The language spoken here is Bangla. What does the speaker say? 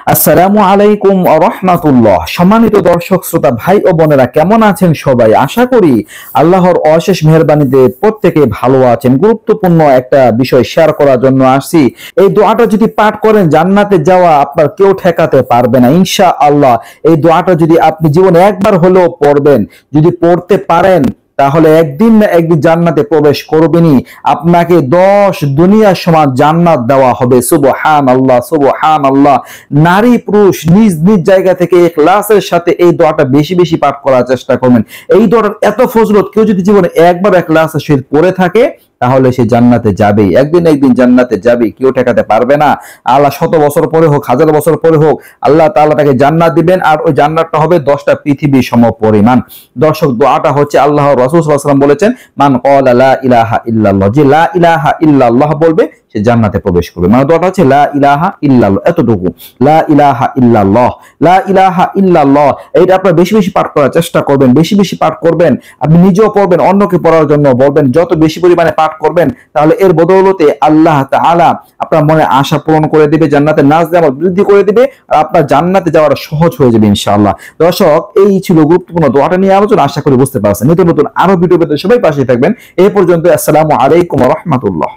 আসসালামু আলাইকুম ওয়া রাহমাতুল্লাহ। সম্মানিত দর্শক শ্রোতা ভাই ও বোনেরা, কেমন আছেন সবাই? আশা করি আল্লাহর অশেষ মেহেরবানিতে প্রত্যেকে ভালো আছেন। গুরুত্বপূর্ণ একটা বিষয় শেয়ার করার জন্য আসছি। এই দোয়াটা যদি পাঠ করেন, জান্নাতে যাওয়া আপনার কেউ ঠেকাতে পারবে না ইনশাআল্লাহ। এই দোয়াটা যদি আপনি জীবনে একবার হলেও পড়বেন, যদি পড়তে পারেন, তাহলে একদিন না একদিন জান্নাতে প্রবেশ করবেনই। আপনাকে 10 দুনিয়ার সমান জান্নাত দেওয়া হবে। সুবহানাল্লাহ, সুবহানাল্লাহ। নারী পুরুষ নিজ নিজ জায়গা থেকে ইখলাসের সাথে এই দোয়াটা বেশি বেশি পাঠ করার চেষ্টা করবেন। এই দোয়াটার এত ফজিলত, কেউ যদি জীবনে একবার ইখলাসের সহিত পড়ে থাকে, তাহলে সে জান্নাতে যাবেই, একদিন একদিন জান্নাতে যাবে, কেউ ঠেকাতে পারবে না। আল্লাহ শত বছর পরে হোক, হাজার বছর পরে হোক, আল্লাহ তাআলা তাকে জান্নাত দিবেন, আর ওই জান্নাতটা হবে 10টা পৃথিবী সম পরিমাণ। দর্শক, দোয়াটা হচ্ছে আল্লাহর রাসূল সাল্লাল্লাহু আলাইহি ওয়াসাল্লাম বলেছেন, মান ক্বালা লা ইলাহা ইল্লাল্লাহ, যে লা ইলাহা ইল্লাল্লাহ বলবে সে জান্নাতে প্রবেশ করবে। মানে দোয়াটা হচ্ছে লা ইলাহা ইল্লাল্লাহ, এতটুকু, লা ইলাহা ইল্লাল্লাহ, লা ইলাহা ইল্লাল্লাহ। এইটা আপনারা বেশি বেশি পাঠ করার চেষ্টা করবেন, বেশি বেশি পাঠ করবেন। আপনি নিজেও পড়বেন, অন্যকে পড়ার জন্য বলবেন। যত বেশি পরিমাণে পাঠ করবেন, তাহলে এর বদৌলতে আল্লাহ তাআলা আপনার মনে আশা পূরণ করে দিবে, জান্নাতের নাজেমত বৃদ্ধি করে দিবে, আর আপনার জান্নাতে যাওয়াটা সহজ হয়ে যাবে ইনশাআল্লাহ। দর্শক, এই ছিল গুরুত্বপূর্ণ দোয়াটা নিয়ে আলোচনা। আশা করি বুঝতে পারছেন। নতুন নতুন আরো ভিডিও পেতে সবাই পাশে থাকবেন। এই পর্যন্ত আসসালামু আলাইকুম ওয়া রাহমাতুল্লাহ।